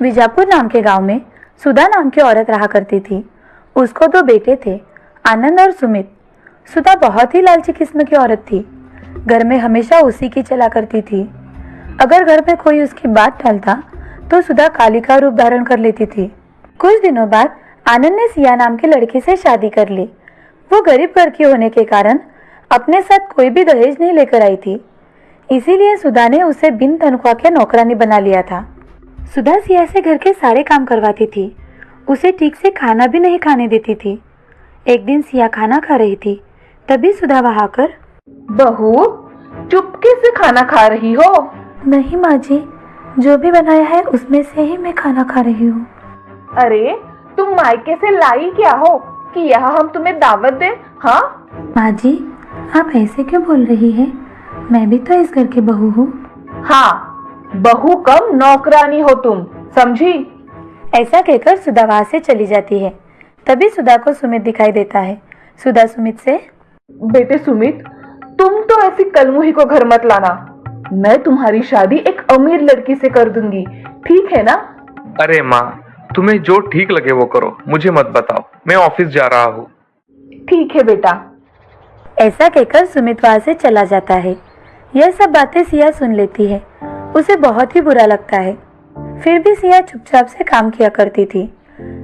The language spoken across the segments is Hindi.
विजापुर नाम के गांव में सुधा नाम की औरत रहा करती थी। उसको दो बेटे थे, आनंद और सुमित। सुधा बहुत ही लालची किस्म की औरत थी। घर में हमेशा उसी की चला करती थी। अगर घर में कोई उसकी बात टालता तो सुधा काली का रूप धारण कर लेती थी। कुछ दिनों बाद आनंद ने सिया नाम की लड़की से शादी कर ली। वो गरीब घर की होने के कारण अपने साथ कोई भी दहेज नहीं लेकर आई थी, इसीलिए सुधा ने उसे बिन तनख्वाह के नौकरानी बना लिया था। सुधा सिया से घर के सारे काम करवाती थी, उसे ठीक से खाना भी नहीं खाने देती थी। एक दिन सिया खाना खा रही थी, तभी सुधा वहां आकर, बहू, चुपके से खाना खा रही हो? नहीं माँ जी, जो भी बनाया है उसमें से ही मैं खाना खा रही हूँ। अरे तुम मायके से लाई क्या हो कि यहाँ हम तुम्हें दावत दें? हाँ माँ जी, आप ऐसे क्यों बोल रही है? मैं भी तो इस घर की बहू हूँ। हाँ, बहू कम नौकरानी हो तुम, समझी? ऐसा कहकर सुधा वहां से चली जाती है। तभी सुधा को सुमित दिखाई देता है। सुधा सुमित से, बेटे सुमित, तुम तो ऐसी कलमुही को घर मत लाना। मैं तुम्हारी शादी एक अमीर लड़की से कर दूंगी, ठीक है ना? अरे माँ, तुम्हें जो ठीक लगे वो करो, मुझे मत बताओ, मैं ऑफिस जा रहा हूँ। ठीक है बेटा। ऐसा कहकर सुमित वहां से चला जाता है। यह सब बातें सिया सुन लेती है। उसे बहुत ही बुरा लगता है। फिर भी सिया चुपचाप से काम किया करती थी।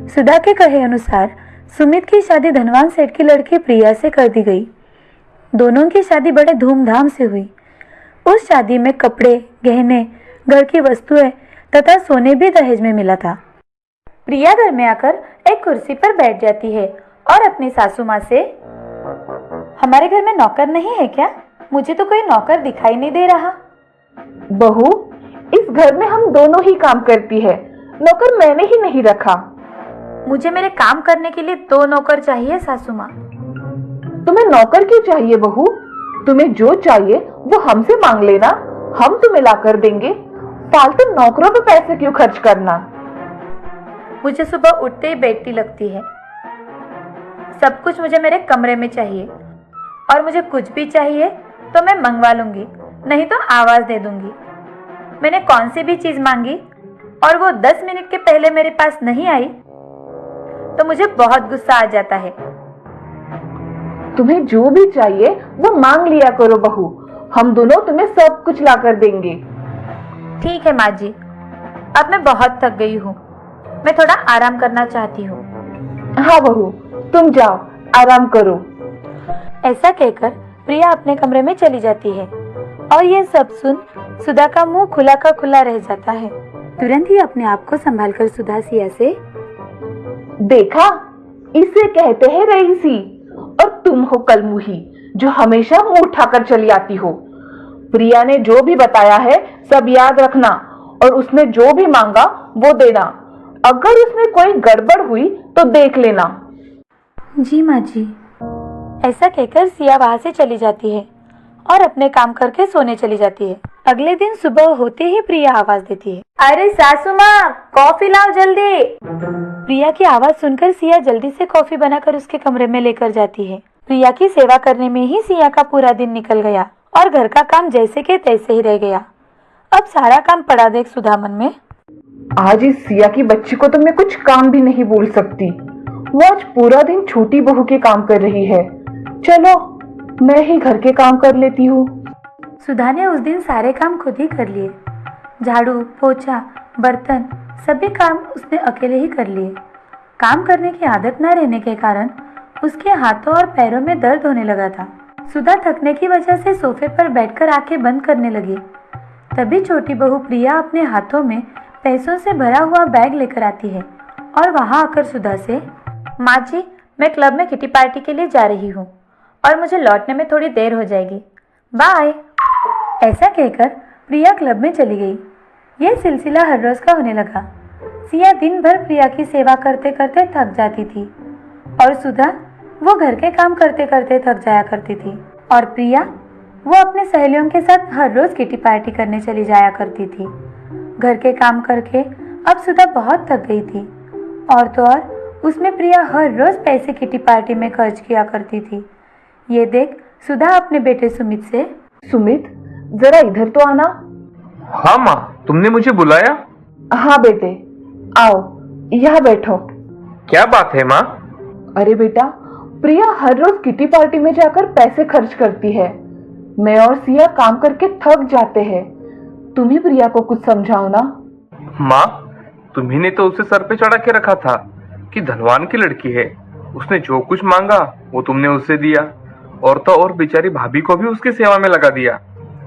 सुधा के कहे अनुसार सुमित की शादी धनवान सेठ की लड़की प्रिया से कर दी गई। दोनों की शादी बड़े धूमधाम से हुई। उस शादी में कपड़े, गहने, घर की वस्तुएं तथा सोने भी दहेज में मिला था। प्रिया घर में आकर एक कुर्सी पर बैठ जाती है और अपनी सासू माँ से, हमारे घर में नौकर नहीं है क्या? मुझे तो कोई नौकर दिखाई नहीं दे रहा। बहू, इस घर में हम दोनों ही काम करती है, नौकर मैंने ही नहीं रखा। मुझे मेरे काम करने के लिए 2 नौकर चाहिए सासू माँ। तुम्हें नौकर क्यों चाहिए बहू? तुम्हें जो चाहिए वो हमसे मांग लेना, हम तुम्हें ला कर देंगे। फालतू नौकरों पे पैसे क्यों खर्च करना? मुझे सुबह उठते ही बेटी लगती है। सब कुछ मुझे मेरे कमरे में चाहिए, और मुझे कुछ भी चाहिए तो मैं मंगवा लूंगी, नहीं तो आवाज दे दूंगी। मैंने कौन सी भी चीज मांगी और वो 10 मिनट के पहले मेरे पास नहीं आई तो मुझे बहुत गुस्सा आ जाता है। तुम्हें जो भी चाहिए वो मांग लिया करो बहू, हम दोनों तुम्हें सब कुछ ला कर देंगे। ठीक है माँ जी, अब मैं बहुत थक गई हूँ, मैं थोड़ा आराम करना चाहती हूँ। हाँ बहू, तुम जाओ, आराम करो। ऐसा कहकर प्रिया अपने कमरे में चली जाती है और ये सब सुन सुधा का मुंह खुला का खुला रह जाता है। तुरंत ही अपने आप को संभालकर सुधा सिया से, देखा, इसे कहते हैं रईसी, और तुम हो कलमुही जो हमेशा मुंह उठाकर चली आती हो। प्रिया ने जो भी बताया है सब याद रखना, और उसने जो भी मांगा वो देना। अगर उसमें कोई गड़बड़ हुई तो देख लेना। जी माँ जी। ऐसा कहकर सिया वहां से चली जाती है और अपने काम करके सोने चली जाती है। अगले दिन सुबह होते ही प्रिया आवाज देती है, अरे सासू माँ, कॉफी लाओ जल्दी। प्रिया की आवाज सुनकर सिया जल्दी से कॉफी बनाकर उसके कमरे में लेकर जाती है। प्रिया की सेवा करने में ही सिया का पूरा दिन निकल गया और घर का काम जैसे के तैसे ही रह गया। अब सारा काम पड़ा देख सुधा मन में, आज इस सिया की बच्ची को तो मैं कुछ काम भी नहीं बोल सकती। वो आज पूरा दिन छोटी बहू के काम कर रही है। चलो, मैं ही घर के काम कर लेती हूँ। सुधा ने उस दिन सारे काम खुद ही कर लिए। झाड़ू, पोछा, बर्तन, सभी काम उसने अकेले ही कर लिए। काम करने की आदत न रहने के कारण उसके हाथों और पैरों में दर्द होने लगा था। सुधा थकने की वजह से सोफे पर बैठकर आंखें बंद करने लगी। तभी छोटी बहू प्रिया अपने हाथों में पैसों से भरा हुआ बैग लेकर आती है और वहां आकर सुधा से, माँ जी, मैं क्लब में किटी पार्टी के लिए जा रही हूँ और मुझे लौटने में थोड़ी देर हो जाएगी, बाय। ऐसा कहकर प्रिया क्लब में चली गई। यह सिलसिला हर रोज का होने लगा। सिया दिन भर प्रिया की सेवा करते करते थक जाती थी और सुधा वो घर के काम करते करते थक जाया करती थी, और प्रिया वो अपने सहेलियों के साथ हर रोज किटी पार्टी करने चली जाया करती थी। घर के काम करके अब सुधा बहुत थक गई थी, और तो और उसमें प्रिया हर रोज पैसे किटी पार्टी में खर्च किया करती थी। ये देख सुधा अपने बेटे सुमित से, सुमित, जरा इधर तो आना। हाँ माँ, तुमने मुझे बुलाया? हाँ बेटे, आओ यहाँ बैठो। क्या बात है माँ? अरे बेटा, प्रिया हर रोज किटी पार्टी में जाकर पैसे खर्च करती है। मैं और सिया काम करके थक जाते हैं। तुम ही प्रिया को कुछ समझाओ ना। माँ, तुम्ही ने तो उसे सर पे चढ़ा के रखा था कि धनवान की लड़की है, उसने जो कुछ मांगा वो तुमने उसे दिया, और तो और बेचारी भाभी को भी उसकी सेवा में लगा दिया।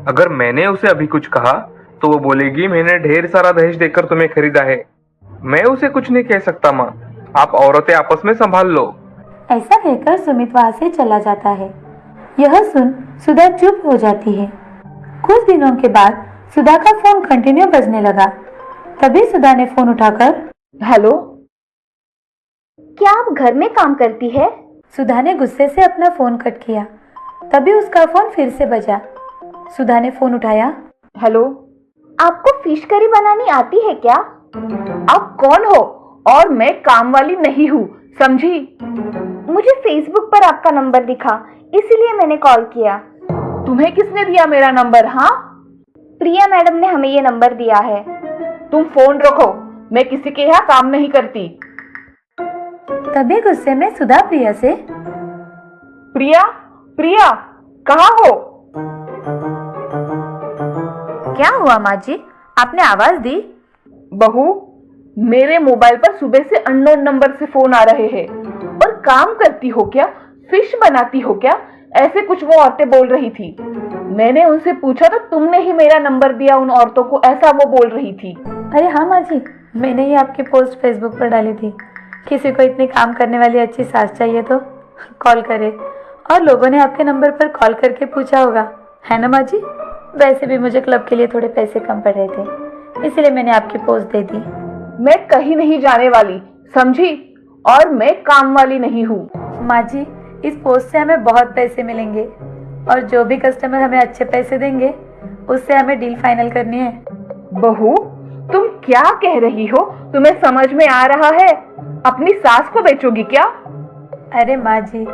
अगर मैंने उसे अभी कुछ कहा तो वो बोलेगी मैंने ढेर सारा दहेज देकर तुम्हें खरीदा है। मैं उसे कुछ नहीं कह सकता माँ, आप औरतें आपस में संभाल लो। ऐसा कहकर सुमित वहां से चला जाता है। यह सुन सुधा चुप हो जाती है। कुछ दिनों के बाद सुधा का फोन कंटिन्यू बजने लगा। तभी सुधा ने फोन उठाकर, हेलो। क्या आप घर में काम करती है? सुधा ने गुस्से से अपना फोन कट किया। तभी उसका फोन फिर से बजा। सुधा ने फोन उठाया। हेलो। आपको फिश करी बनानी आती है क्या? आप कौन हो? और मैं काम वाली नहीं हूँ, समझी? मुझे फेसबुक पर आपका नंबर दिखा, इसीलिए मैंने कॉल किया। तुम्हें किसने दिया मेरा नंबर? हाँ, प्रिया मैडम ने हमें ये नंबर दिया है। तुम फोन रखो, मैं किसी के यहाँ काम नहीं करती। तभी गुस्से में सुधा प्रिया से, प्रिया, प्रिया कहाँ हो? क्या हुआ माँ जी, आपने आवाज दी? बहू, मेरे मोबाइल पर सुबह से अननोन नंबर से फोन आ रहे हैं। और काम करती हो क्या? फिश बनाती हो क्या? ऐसे कुछ वो औरतें बोल रही थी। मैंने उनसे पूछा तो तुमने ही मेरा नंबर दिया उन औरतों को, ऐसा वो बोल रही थी। अरे हाँ माँ जी, मैंने ही आपकी पोस्ट फेसबुक पर डाली थी। किसी को इतनी काम करने वाली अच्छी सास चाहिए तो कॉल करे, और लोगों ने आपके नंबर पर कॉल करके पूछा होगा, है ना माँ जी? वैसे भी मुझे क्लब के लिए थोड़े पैसे कम पड़ रहे थे, इसलिए मैंने आपकी पोस्ट दे दी। मैं कहीं नहीं जाने वाली, समझी? और मैं काम वाली नहीं हूँ। माँ जी, इस पोस्ट से हमें बहुत पैसे मिलेंगे, और जो भी कस्टमर हमें अच्छे पैसे देंगे उससे हमें डील फाइनल करनी है। बहू, तुम क्या कह रही हो? तुम्हें समझ में आ रहा है? अपनी सास को बेचोगी क्या? अरे माँ जी,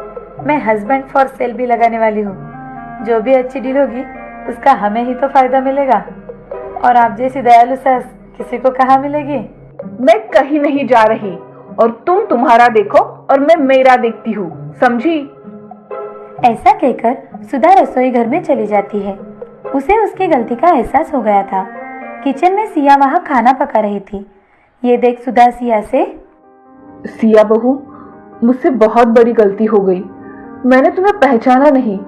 मैं हस्बैंड फॉर सेल भी लगाने वाली हूँ। जो भी अच्छी डील होगी उसका हमें ही तो फायदा मिलेगा, और आप जैसी दयालु सास किसी को कहाँ मिलेगी। मैं कहीं नहीं जा रही, और तुम तुम्हारा देखो और मैं मेरा देखती हूँ, समझी? ऐसा कहकर सुधा रसोई घर में चली जाती है। उसे उसकी गलती का एहसास हो गया था। किचन में सिया वहां खाना पका रही थी। ये देख सुधा सिया से, सिया बहू, मुझसे बहुत बड़ी गलती हो गई। मैंने तुम्हें पहचाना नहीं।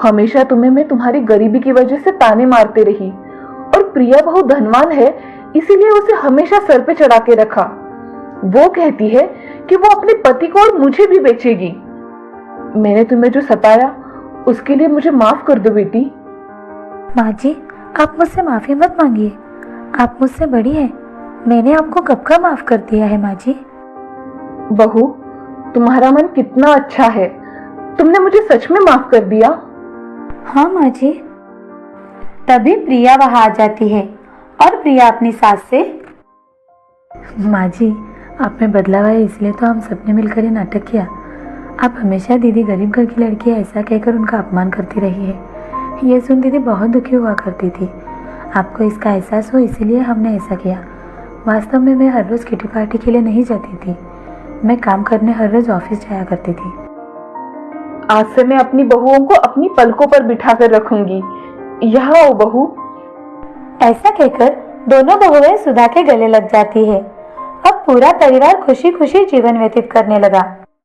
हमेशा तुम्हें मैं तुम्हारी गरीबी की वजह से ताने मारते रही, और प्रिया बहू धनवान है इसीलिए उसे हमेशा सर पे चढ़ा के रखा। वो कहती है कि वो अपने पति को और मुझे भी बेचेगी। मैंने तुम्हें जो सताया उसके लिए मुझे माफ कर दो बेटी। माँ जी, आप मुझसे माफी मत मांगिए, आप मुझसे बड़ी हैं। मैंने आपको कब का माफ कर दिया है माँ जी। बहू, तुम्हारा मन कितना अच्छा है, तुमने मुझे सच में माफ कर दिया। हाँ माँ जी। तभी प्रिया वहां आ जाती है, और प्रिया अपनी सास से, माँ जी, आप में बदलाव आया इसलिए तो हम सबने मिलकर ये नाटक किया। आप हमेशा दीदी गरीब घर की लड़की है ऐसा कहकर उनका अपमान करती रही है। ये सुन दीदी बहुत दुखी हुआ करती थी। आपको इसका एहसास हो इसीलिए हमने ऐसा किया। वास्तव में मैं हर रोज किटी पार्टी के लिए नहीं जाती थी, मैं काम करने हर रोज ऑफिस जाया करती थी। आज से मैं अपनी बहुओं को अपनी पलकों पर बिठा कर रखूंगी। यहाँ आओ बहू। ऐसा कहकर दोनों बहुएं सुधा के गले लग जाती है। अब पूरा परिवार खुशी खुशी जीवन व्यतीत करने लगा।